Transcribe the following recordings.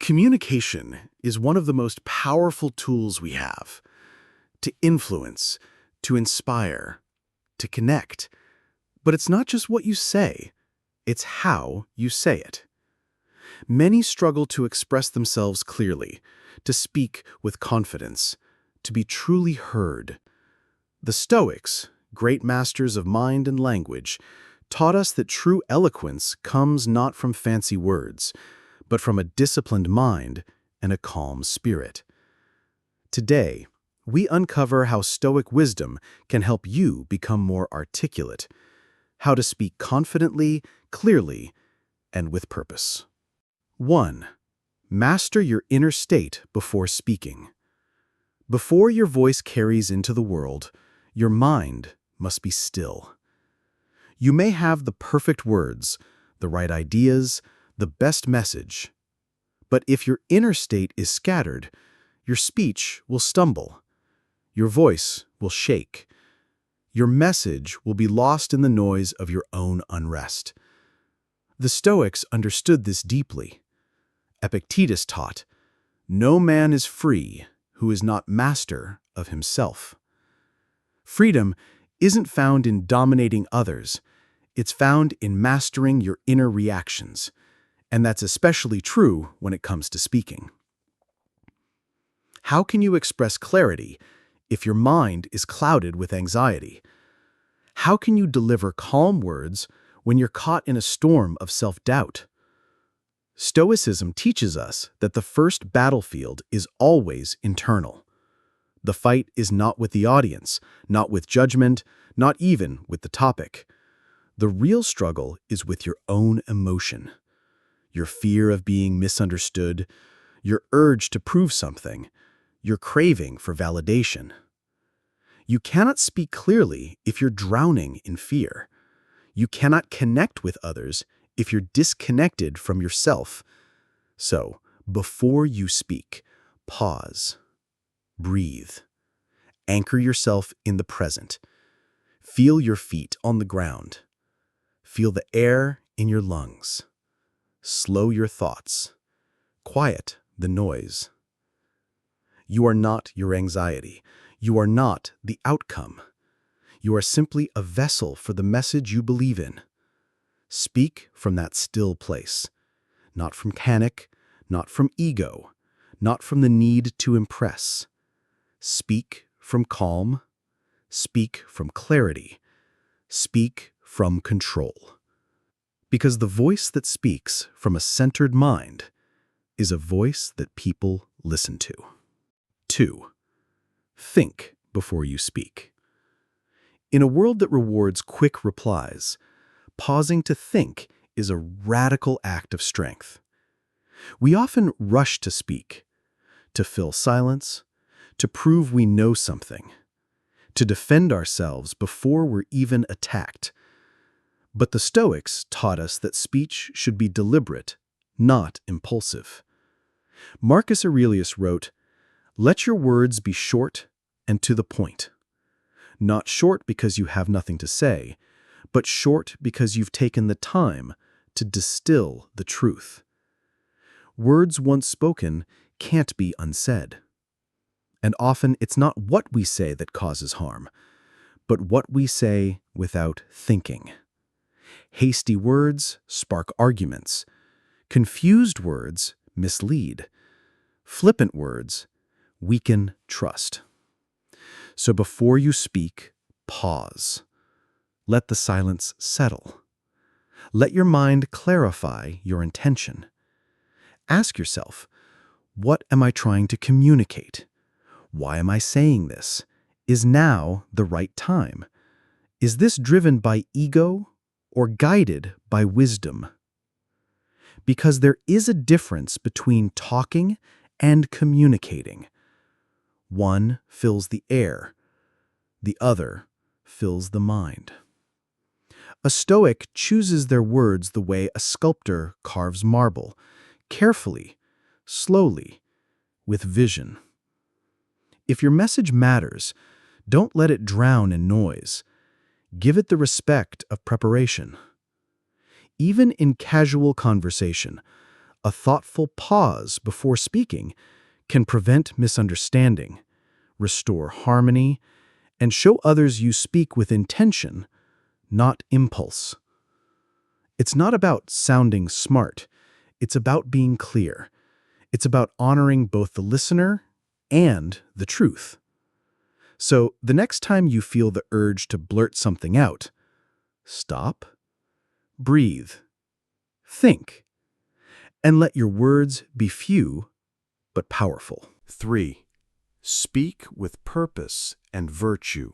Communication is one of the most powerful tools we have to influence, to inspire, to connect. But it's not just what you say, it's how you say it. Many struggle to express themselves clearly, to speak with confidence, to be truly heard. The Stoics, great masters of mind and language, taught us that true eloquence comes not from fancy words, but from a disciplined mind and a calm spirit. Today, we uncover how Stoic wisdom can help you become more articulate, how to speak confidently, clearly, and with purpose. 1. Master your inner state before speaking. Before your voice carries into the world, your mind must be still. You may have the perfect words, the right ideas, the best message. But if your inner state is scattered, your speech will stumble. Your voice will shake. Your message will be lost in the noise of your own unrest. The Stoics understood this deeply. Epictetus taught, "No man is free who is not master of himself." Freedom isn't found in dominating others. It's found in mastering your inner reactions. And that's especially true when it comes to speaking. How can you express clarity if your mind is clouded with anxiety? How can you deliver calm words when you're caught in a storm of self-doubt? Stoicism teaches us that the first battlefield is always internal. The fight is not with the audience, not with judgment, not even with the topic. The real struggle is with your own emotion. Your fear of being misunderstood, your urge to prove something, your craving for validation. You cannot speak clearly if you're drowning in fear. You cannot connect with others if you're disconnected from yourself. So, before you speak, pause, breathe, anchor yourself in the present. Feel your feet on the ground. Feel the air in your lungs. Slow your thoughts. Quiet the noise. You are not your anxiety. You are not the outcome. You are simply a vessel for the message you believe in. Speak from that still place, not from panic, not from ego, not from the need to impress. Speak from calm. Speak from clarity. Speak from control. Because the voice that speaks from a centered mind is a voice that people listen to. 2. Think before you speak. In a world that rewards quick replies, pausing to think is a radical act of strength. We often rush to speak, to fill silence, to prove we know something, to defend ourselves before we're even attacked. But the Stoics taught us that speech should be deliberate, not impulsive. Marcus Aurelius wrote, "Let your words be short and to the point. Not short because you have nothing to say, but short because you've taken the time to distill the truth." Words once spoken can't be unsaid. And often it's not what we say that causes harm, but what we say without thinking. Hasty words spark arguments. Confused words mislead. Flippant words weaken trust. So before you speak, pause. Let the silence settle. Let your mind clarify your intention. Ask yourself, what am I trying to communicate? Why am I saying this? Is now the right time? Is this driven by ego or guided by wisdom? Because there is a difference between talking and communicating. One fills the air, the other fills the mind. A Stoic chooses their words the way a sculptor carves marble, carefully, slowly, with vision. If your message matters, don't let it drown in noise. Give it the respect of preparation. Even in casual conversation, A thoughtful pause before speaking can prevent misunderstanding, restore harmony, and show others you speak with intention, not impulse. It's not about sounding smart. It's about being clear. It's about honoring both the listener and the truth. So the next time you feel the urge to blurt something out, stop, breathe, think, and let your words be few but powerful. 3. Speak with purpose and virtue.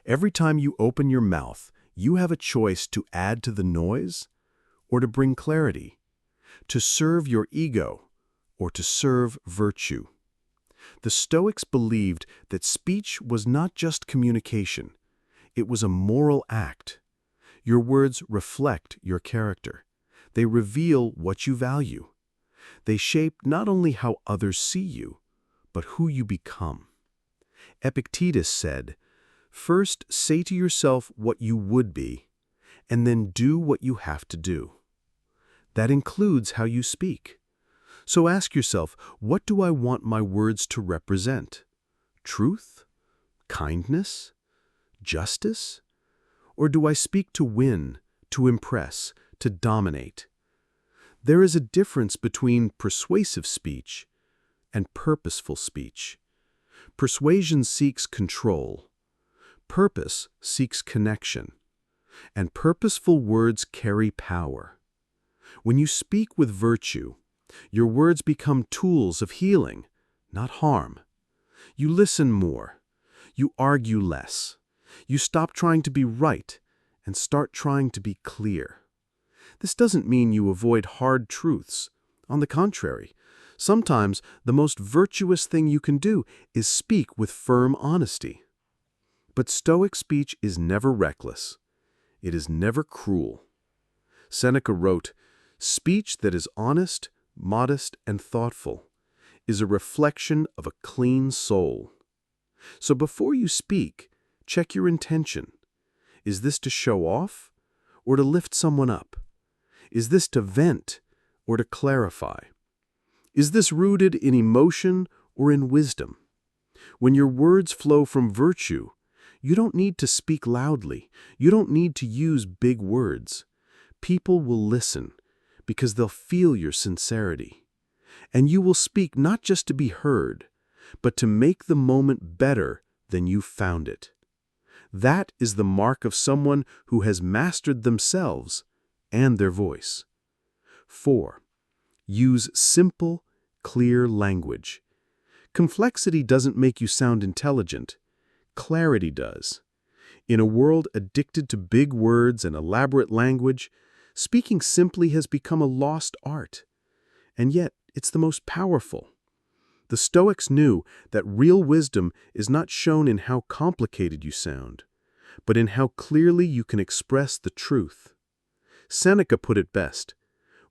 Every time you open your mouth, you have a choice to add to the noise or to bring clarity, to serve your ego or to serve virtue. The Stoics believed that speech was not just communication, it was a moral act. Your words reflect your character. They reveal what you value. They shape not only how others see you, but who you become. Epictetus said, "First say to yourself what you would be, and then do what you have to do." That includes how you speak. So ask yourself, what do I want my words to represent? Truth? Kindness? Justice? Or do I speak to win, to impress, to dominate? There is a difference between persuasive speech and purposeful speech. Persuasion seeks control. Purpose seeks connection. And purposeful words carry power. When you speak with virtue, your words become tools of healing, not harm. You listen more. You argue less. You stop trying to be right and start trying to be clear. This doesn't mean you avoid hard truths. On the contrary, sometimes the most virtuous thing you can do is speak with firm honesty. But Stoic speech is never reckless. It is never cruel. Seneca wrote, "Speech that is honest, modest, and thoughtful is a reflection of a clean soul." So before you speak, check your intention. Is this to show off or to lift someone up? Is this to vent or to clarify? Is this rooted in emotion or in wisdom? When your words flow from virtue, you don't need to speak loudly. You don't need to use big words. People will listen because they'll feel your sincerity. And you will speak not just to be heard, but to make the moment better than you found it. That is the mark of someone who has mastered themselves and their voice. 4. Use simple, clear language. Complexity doesn't make you sound intelligent. Clarity does. In a world addicted to big words and elaborate language, speaking simply has become a lost art. And yet, it's the most powerful. The Stoics knew that real wisdom is not shown in how complicated you sound, but in how clearly you can express the truth. Seneca put it best,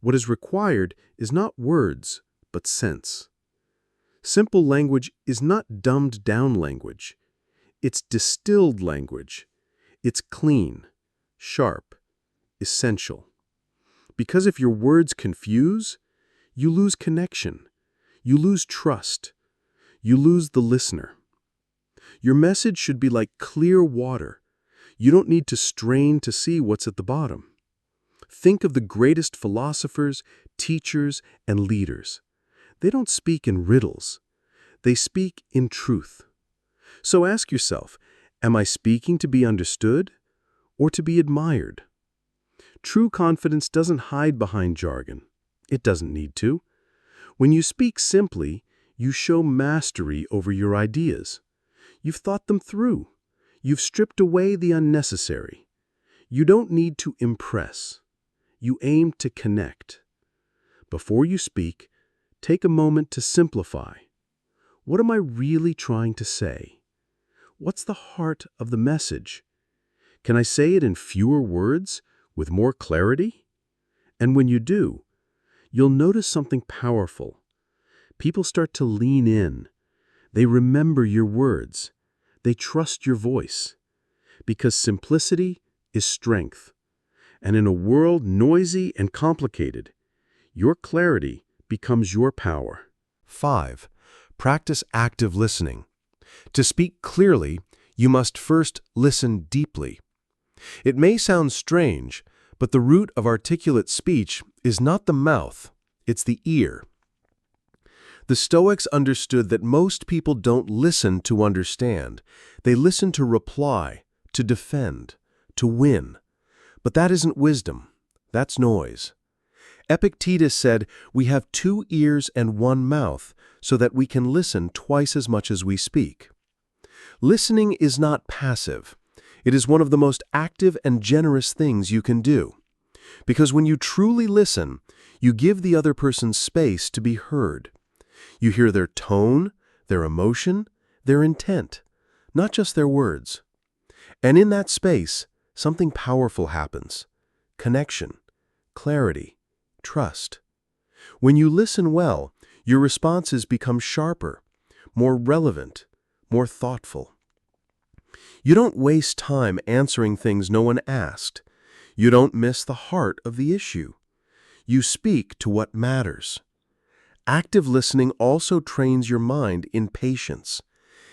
"What is required is not words, but sense." Simple language is not dumbed-down language. It's distilled language. It's clean, sharp, essential. Because if your words confuse, you lose connection. You lose trust. You lose the listener. Your message should be like clear water. You don't need to strain to see what's at the bottom. Think of the greatest philosophers, teachers, and leaders. They don't speak in riddles. They speak in truth. So ask yourself, am I speaking to be understood or to be admired? True confidence doesn't hide behind jargon. It doesn't need to. When you speak simply, you show mastery over your ideas. You've thought them through. You've stripped away the unnecessary. You don't need to impress. You aim to connect. Before you speak, take a moment to simplify. What am I really trying to say? What's the heart of the message? Can I say it in fewer words, with more clarity? And when you do, you'll notice something powerful. People start to lean in. They remember your words. They trust your voice. Because simplicity is strength. And in a world noisy and complicated, Your clarity becomes your power. 5. Practice active listening. To speak clearly, you must first listen deeply. It may sound strange, but the root of articulate speech is not the mouth, it's the ear. The Stoics understood that most people don't listen to understand. They listen to reply, to defend, to win. But that isn't wisdom. That's noise. Epictetus said, "We have 2 ears and 1 mouth, so that we can listen twice as much as we speak." Listening is not passive. It is one of the most active and generous things you can do. Because when you truly listen, you give the other person space to be heard. You hear their tone, their emotion, their intent, not just their words. And in that space, something powerful happens. Connection, clarity, trust. When you listen well, your responses become sharper, more relevant, more thoughtful. You don't waste time answering things no one asked. You don't miss the heart of the issue. You speak to what matters. Active listening also trains your mind in patience.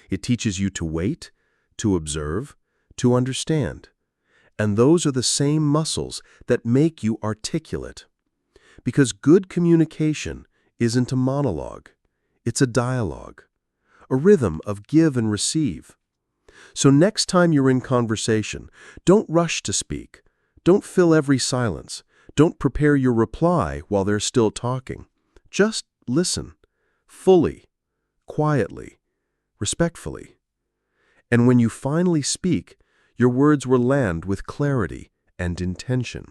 It teaches you to wait, to observe, to understand. And those are the same muscles that make you articulate. Because good communication isn't a monologue. It's a dialogue, a rhythm of give and receive. So next time you're in conversation, don't rush to speak. Don't fill every silence. Don't prepare your reply while they're still talking. Just listen, fully, quietly, respectfully. And when you finally speak, your words will land with clarity and intention.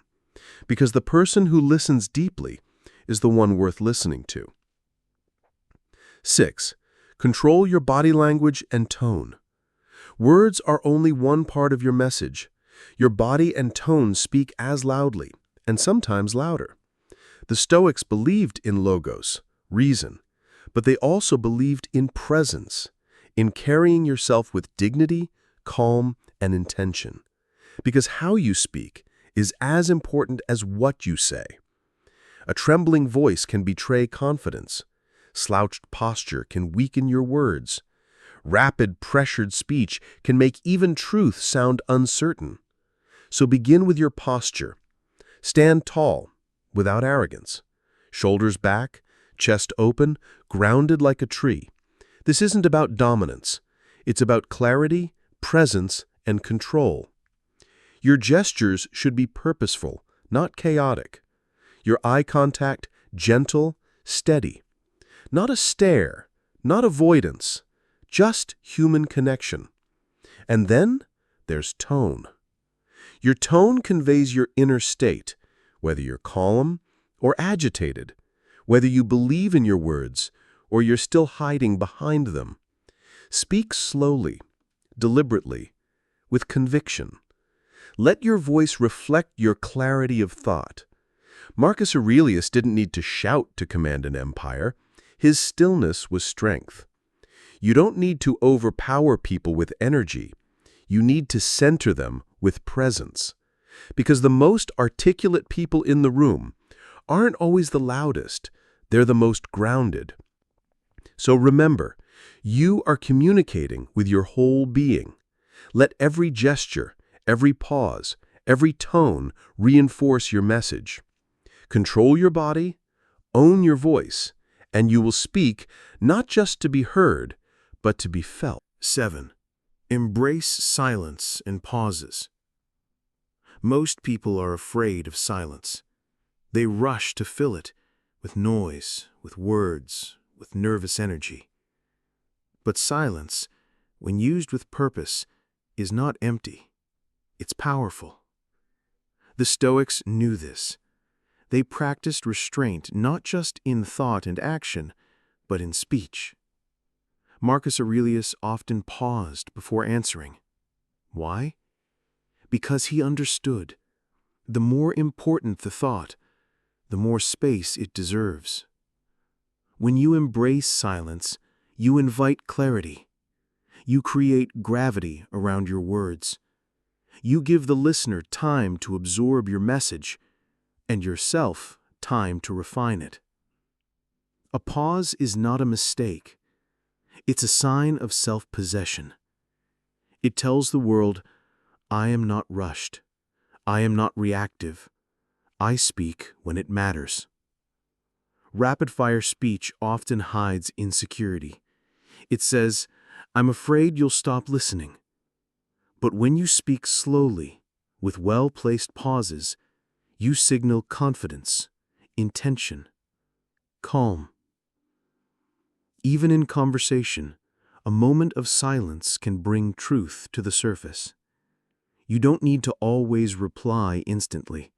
Because the person who listens deeply is the one worth listening to. 6. Control your body language and tone. Words are only one part of your message. Your body and tone speak as loudly, and sometimes louder. The Stoics believed in logos, reason, but they also believed in presence, in carrying yourself with dignity, calm, and intention. Because how you speak is as important as what you say. A trembling voice can betray confidence. Slouched posture can weaken your words. Rapid, pressured speech can make even truth sound uncertain. So begin with your posture. Stand tall, without arrogance. Shoulders back, chest open, grounded like a tree. This isn't about dominance. It's about clarity, presence, and control. Your gestures should be purposeful, not chaotic. Your eye contact, gentle, steady. Not a stare, not avoidance, just human connection. And then there's tone. Your tone conveys your inner state, whether you're calm or agitated, whether you believe in your words or you're still hiding behind them. Speak slowly, deliberately, with conviction. Let your voice reflect your clarity of thought. Marcus Aurelius didn't need to shout to command an empire. His stillness was strength. You don't need to overpower people with energy. You need to center them with presence. Because the most articulate people in the room aren't always the loudest. They're the most grounded. So remember, you are communicating with your whole being. Let every gesture, every pause, every tone reinforce your message. Control your body, own your voice, and you will speak not just to be heard, but to be felt. 7. Embrace silence and pauses. Most people are afraid of silence. They rush to fill it with noise, with words, with nervous energy. But silence, when used with purpose, is not empty. It's powerful. The Stoics knew this. They practiced restraint not just in thought and action, but in speech. Marcus Aurelius often paused before answering. Why? Because he understood. The more important the thought, the more space it deserves. When you embrace silence, you invite clarity. You create gravity around your words. You give the listener time to absorb your message and yourself time to refine it. A pause is not a mistake. It's a sign of self-possession. It tells the world, I am not rushed. I am not reactive. I speak when it matters. Rapid-fire speech often hides insecurity. It says, I'm afraid you'll stop listening. But when you speak slowly, with well-placed pauses, you signal confidence, intention, calm. Even in conversation, a moment of silence can bring truth to the surface. You don't need to always reply instantly.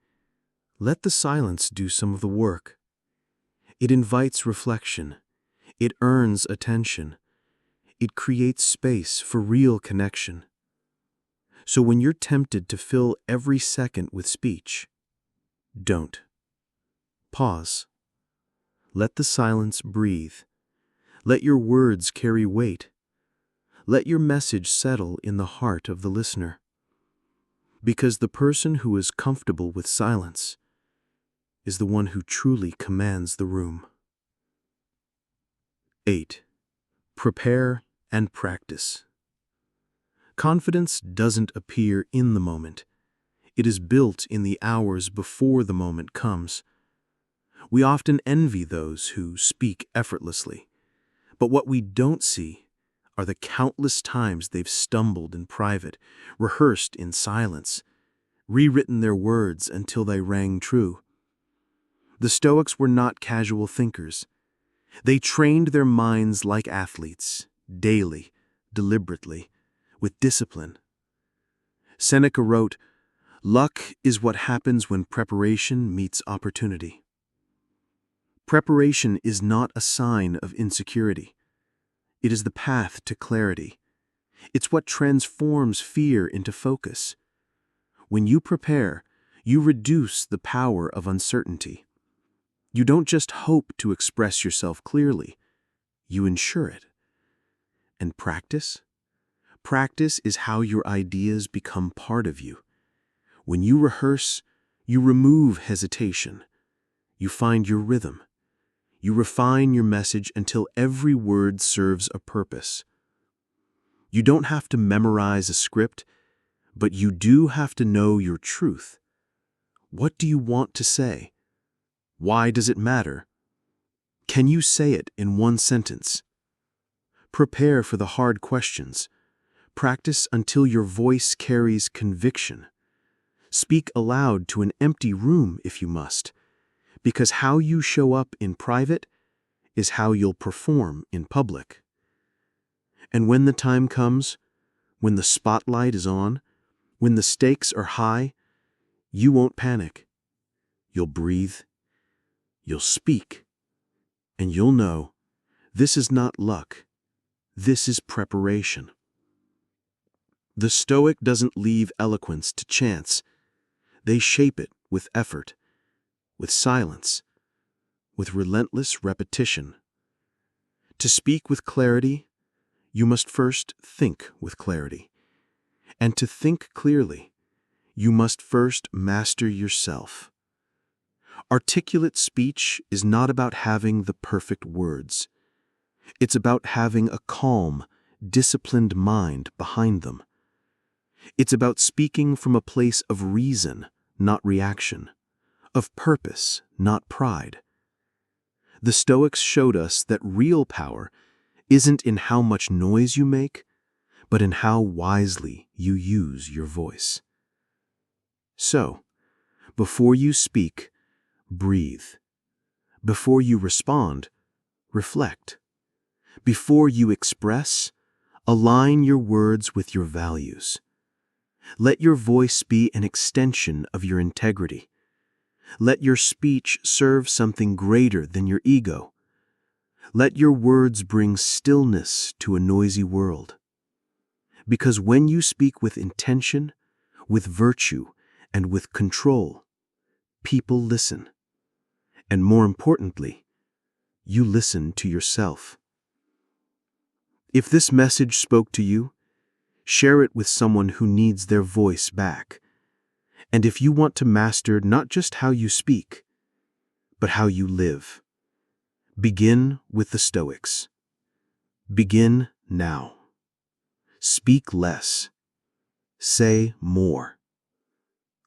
Let the silence do some of the work. It invites reflection. It earns attention. It creates space for real connection. So when you're tempted to fill every second with speech, don't. Pause. Let the silence breathe. Let your words carry weight. Let your message settle in the heart of the listener. Because the person who is comfortable with silence is the one who truly commands the room. 8. Prepare and practice. Confidence doesn't appear in the moment. It is built in the hours before the moment comes. We often envy those who speak effortlessly, but what we don't see are the countless times they've stumbled in private, rehearsed in silence, rewritten their words until they rang true. The Stoics were not casual thinkers. They trained their minds like athletes, daily, deliberately, with discipline. Seneca wrote, "Luck is what happens when preparation meets opportunity." Preparation is not a sign of insecurity. It is the path to clarity. It's what transforms fear into focus. When you prepare, you reduce the power of uncertainty. You don't just hope to express yourself clearly, you ensure it. And practice? Practice is how your ideas become part of you. When you rehearse, you remove hesitation. You find your rhythm. You refine your message until every word serves a purpose. You don't have to memorize a script, but you do have to know your truth. What do you want to say? Why does it matter? Can you say it in one sentence? Prepare for the hard questions. Practice until your voice carries conviction. Speak aloud to an empty room if you must, because how you show up in private is how you'll perform in public. And when the time comes, when the spotlight is on, when the stakes are high, you won't panic. You'll breathe, you'll speak, and you'll know this is not luck. This is preparation. The Stoic doesn't leave eloquence to chance. They shape it with effort, with silence, with relentless repetition. To speak with clarity, you must first think with clarity. And to think clearly, you must first master yourself. Articulate speech is not about having the perfect words. It's about having a calm, disciplined mind behind them. It's about speaking from a place of reason, not reaction, of purpose, not pride. The Stoics showed us that real power isn't in how much noise you make, but in how wisely you use your voice. So, before you speak, breathe. Before you respond, reflect. Before you express, align your words with your values. Let your voice be an extension of your integrity. Let your speech serve something greater than your ego. Let your words bring stillness to a noisy world. Because when you speak with intention, with virtue, and with control, people listen. And more importantly, you listen to yourself. If this message spoke to you, share it with someone who needs their voice back. And if you want to master not just how you speak, but how you live. Begin with the Stoics. Begin now. Speak less. Say more.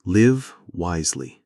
Live wisely.